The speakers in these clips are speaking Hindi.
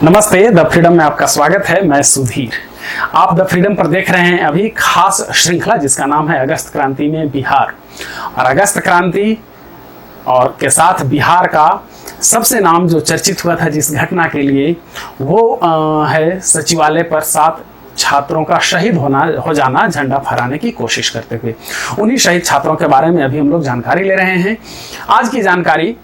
नमस्ते, द फ्रीडम में आपका स्वागत है। मैं सुधीर। आप द फ्रीडम पर देख रहे हैं अभी खास श्रृंखला जिसका नाम है अगस्त क्रांति में बिहार। और अगस्त क्रांति और के साथ बिहार का सबसे नाम जो चर्चित हुआ था जिस घटना के लिए वो है सचिवालय पर 7 छात्रों का शहीद हो जाना झंडा फहराने की कोशिश करते हुए। उन्हीं शहीद छात्रों के बारे में अभी हम लोग जानकारी ले रहे हैं। आज की जानकारी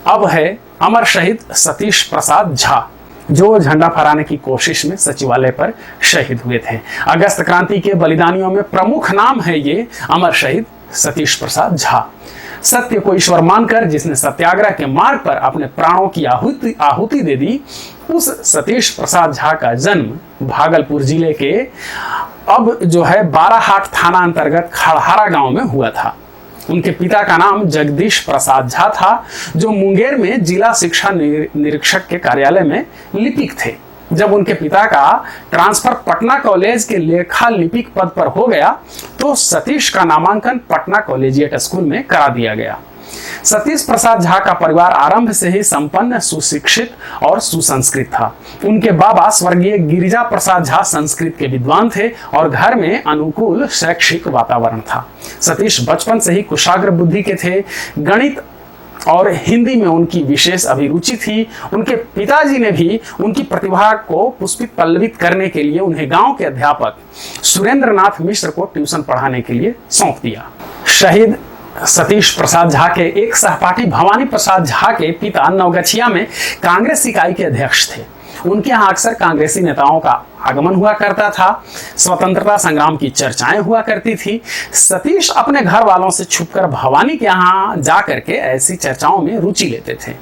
अब है अमर शहीद सतीश प्रसाद झा, जो झंडा फहराने की कोशिश में सचिवालय पर शहीद हुए थे। अगस्त क्रांति के बलिदानियों में प्रमुख नाम है ये अमर शहीद सतीश प्रसाद झा। सत्य को ईश्वर मानकर जिसने सत्याग्रह के मार्ग पर अपने प्राणों की आहुति दे दी, उस सतीश प्रसाद झा का जन्म भागलपुर जिले के अब जो है बाराहाट थाना अंतर्गत खड़हारा गांव में हुआ था। उनके पिता का नाम जगदीश प्रसाद झा था, जो मुंगेर में जिला शिक्षा निरीक्षक के कार्यालय में लिपिक थे। जब उनके पिता का ट्रांसफर पटना कॉलेज के लेखा लिपिक पद पर हो गया तो सतीश का नामांकन पटना कॉलेजिएट स्कूल में करा दिया गया। सतीश प्रसाद झा का परिवार आरंभ से ही संपन्न, सुशिक्षित और सुसंस्कृत था। उनके बाबा स्वर्गीय गिरिजा प्रसाद झा संस्कृत के विद्वान थे और घर में अनुकूल शैक्षिक वातावरण था। सतीश बचपन से ही कुशाग्र बुद्धि के थे। गणित और हिंदी में उनकी विशेष अभिरुचि थी। उनके पिताजी ने भी उनकी प्रतिभा को पुष्पित पल्लवित करने के लिए उन्हें गांव के अध्यापक सुरेंद्र नाथ मिश्र को ट्यूशन पढ़ाने के लिए सौंप दिया। शहीद सतीश प्रसाद झा के एक सहपाठी भवानी प्रसाद झा के पिता नवगछिया में कांग्रेस इकाई के अध्यक्ष थे। उनके यहाँ अक्सर कांग्रेसी नेताओं का आगमन हुआ करता था। स्वतंत्रता संग्राम की चर्चाएं हुआ करती थी। सतीश अपने घर वालों से छुपकर भवानी के यहाँ जाकर के ऐसी चर्चाओं में रुचि लेते थे।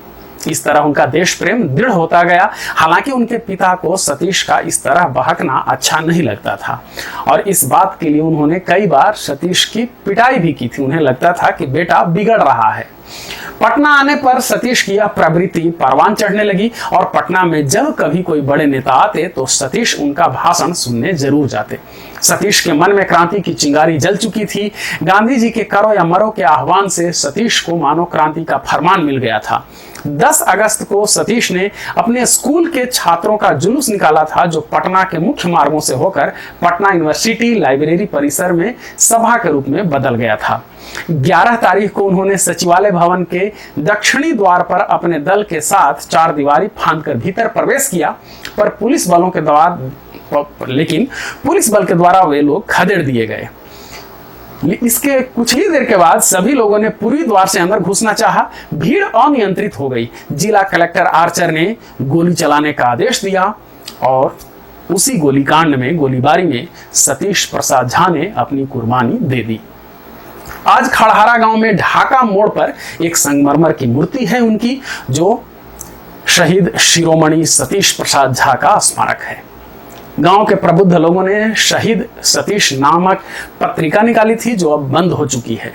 इस तरह उनका देश प्रेम दृढ़ होता गया। हालांकि उनके पिता को सतीश का इस तरह बहकना अच्छा नहीं लगता था और इस बात के लिए उन्होंने कई बार सतीश की पिटाई भी की थी। उन्हें लगता था कि बेटा बिगड़ रहा है। पटना आने पर सतीश की यह प्रवृत्ति परवान चढ़ने लगी और पटना में जब कभी कोई बड़े नेता आते तो सतीश उनका भाषण सुनने जरूर जाते। सतीश के मन में क्रांति की चिंगारी जल चुकी थी। गांधी जी के करो या मरो के आह्वान से सतीश को मानव क्रांति का फरमान मिल गया था। 10 अगस्त को सतीश ने अपने स्कूल के छात्रों का जुलूस निकाला था, जो पटना के मुख्य मार्गों से होकर पटना यूनिवर्सिटी लाइब्रेरी परिसर में सभा के रूप में बदल गया था। 11 तारीख को उन्होंने सचिवालय भवन के दक्षिणी द्वार पर अपने दल के साथ 4 दीवारी फांदकर भीतर प्रवेश किया, पर पुलिस बल के द्वारा वे लोग खदेड़ दिए गए। इसके कुछ ही देर के बाद सभी लोगों ने पूर्वी द्वार से अंदर घुसना चाहा। भीड़ अनियंत्रित हो गई। जिला कलेक्टर आर्चर ने गोली चलाने का आदेश दिया और उसी गोलीकांड में, गोलीबारी में सतीश प्रसाद झा ने अपनी कुर्बानी दे दी। आज खड़हारा गांव में ढाका मोड़ पर एक संगमरमर की मूर्ति है उनकी, जो शहीद शिरोमणि सतीश प्रसाद झा का स्मारक है। गांव के प्रबुद्ध लोगों ने शहीद सतीश नामक पत्रिका निकाली थी, जो अब बंद हो चुकी है।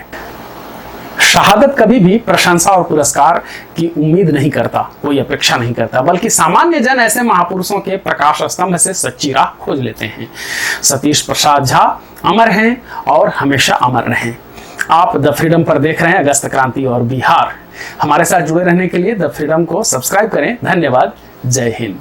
शहादत कभी भी प्रशंसा और पुरस्कार की उम्मीद नहीं करता, कोई अपेक्षा नहीं करता, बल्कि सामान्य जन ऐसे महापुरुषों के प्रकाश स्तंभ से सच्ची राह खोज लेते हैं। सतीश प्रसाद झा अमर हैं और हमेशा अमर रहें। आप द फ्रीडम पर देख रहे हैं अगस्त क्रांति और बिहार। हमारे साथ जुड़े रहने के लिए द फ्रीडम को सब्सक्राइब करें। धन्यवाद। जय हिंद।